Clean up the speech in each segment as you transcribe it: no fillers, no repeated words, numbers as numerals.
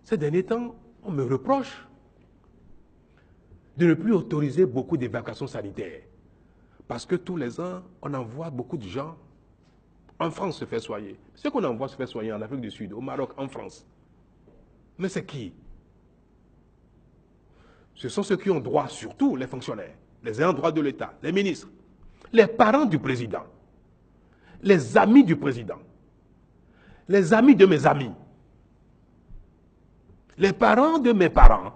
Ces derniers temps, on me reproche de ne plus autoriser beaucoup d'évacuations sanitaires. Parce que tous les ans, on envoie beaucoup de gens en France se faire soigner. Ceux qu'on envoie se faire soigner en Afrique du Sud, au Maroc, en France. Mais c'est qui? Ce sont ceux qui ont droit, surtout les fonctionnaires, les ayants droit de l'État, les ministres, les parents du président, les amis du président, les amis de mes amis, les parents de mes parents.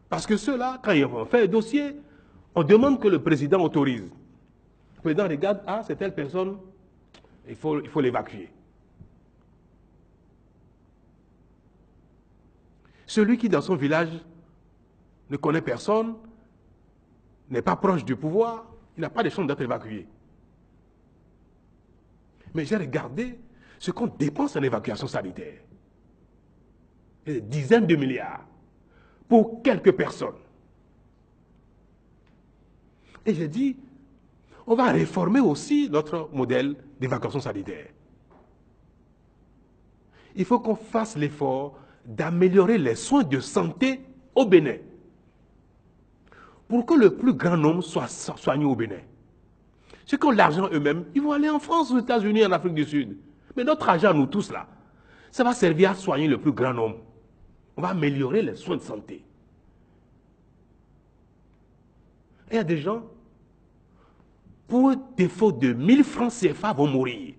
Parce que ceux-là, quand ils vont faire un dossier, on demande que le président autorise. Le président regarde, ah, c'est telle personne, il faut l'évacuer. Celui qui, dans son village, ne connaît personne, n'est pas proche du pouvoir, il n'a pas de chance d'être évacué. Mais j'ai regardé ce qu'on dépense en évacuation sanitaire. Des dizaines de milliards pour quelques personnes. Et j'ai dit, on va réformer aussi notre modèle d'évacuation sanitaire. Il faut qu'on fasse l'effort d'améliorer les soins de santé au Bénin. Pour que le plus grand nombre soit soigné au Bénin. Ceux qui ont l'argent eux-mêmes, ils vont aller en France, aux États-Unis, en Afrique du Sud. Mais notre argent, nous tous là, ça va servir à soigner le plus grand nombre. On va améliorer les soins de santé. Et il y a des gens, pour un défaut de 1000 francs CFA, vont mourir.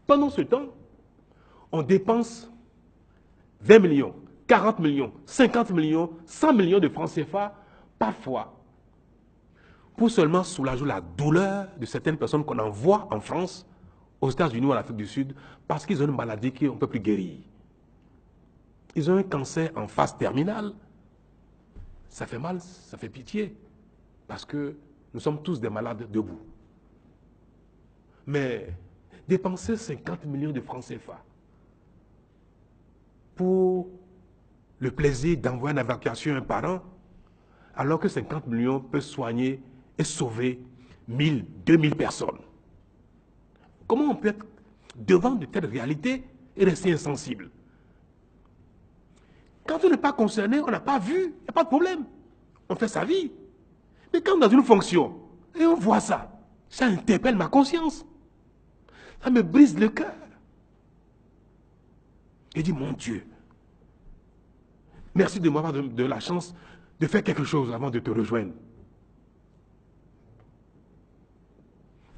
Pendant ce temps, on dépense 20 millions, 40 millions, 50 millions, 100 millions de francs CFA parfois pour seulement soulager la douleur de certaines personnes qu'on envoie en France, aux États-Unis ou en Afrique du Sud, parce qu'ils ont une maladie qu'on ne peut plus guérir. Ils ont un cancer en phase terminale. Ça fait mal, ça fait pitié, parce que nous sommes tous des malades debout. Mais dépenser 50 millions de francs CFA pour le plaisir d'envoyer une évacuation à un parent, alors que 50 millions peuvent soigner et sauver 1000, 2000 personnes. Comment on peut être devant de telles réalités et rester insensible? Quand on n'est pas concerné, on n'a pas vu, il n'y a pas de problème. On fait sa vie. Mais quand dans une fonction, et on voit ça, ça interpelle ma conscience. Ça me brise le cœur. Je dis, mon Dieu, merci de m'avoir de la chance de faire quelque chose avant de te rejoindre.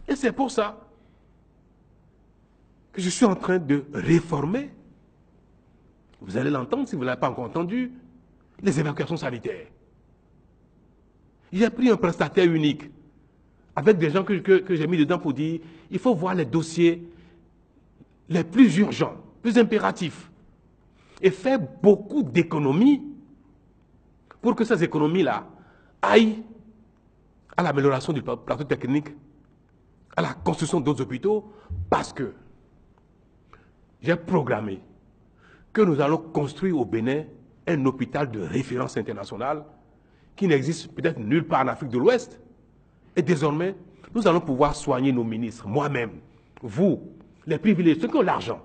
Et c'est pour ça que je suis en train de réformer, vous allez l'entendre si vous ne l'avez pas encore entendu, les évacuations sanitaires. J'ai pris un prestataire unique, avec des gens que j'ai mis dedans pour dire, il faut voir les dossiers les plus urgents, plus impératifs, et faire beaucoup d'économies pour que ces économies-là aillent à l'amélioration du plateau technique, à la construction d'autres hôpitaux, parce que j'ai programmé que nous allons construire au Bénin un hôpital de référence internationale qui n'existe peut-être nulle part en Afrique de l'Ouest. Et désormais, nous allons pouvoir soigner nos ministres, moi-même, vous, les privilégiés, ceux qui ont l'argent,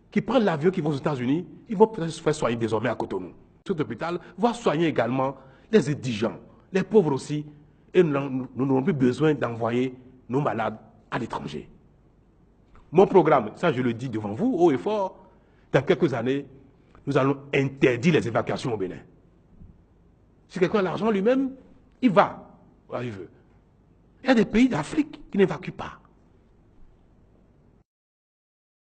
qui prennent l'avion, qui vont aux États-Unis, ils vont peut-être se faire soigner désormais à Cotonou. Cet hôpital va soigner également les indigents, les pauvres aussi, et nous n'aurons plus besoin d'envoyer nos malades à l'étranger. Mon programme, ça je le dis devant vous, haut et fort, dans quelques années, nous allons interdire les évacuations au Bénin. Si quelqu'un a l'argent lui-même, il va où il veut. Il y a des pays d'Afrique qui n'évacuent pas.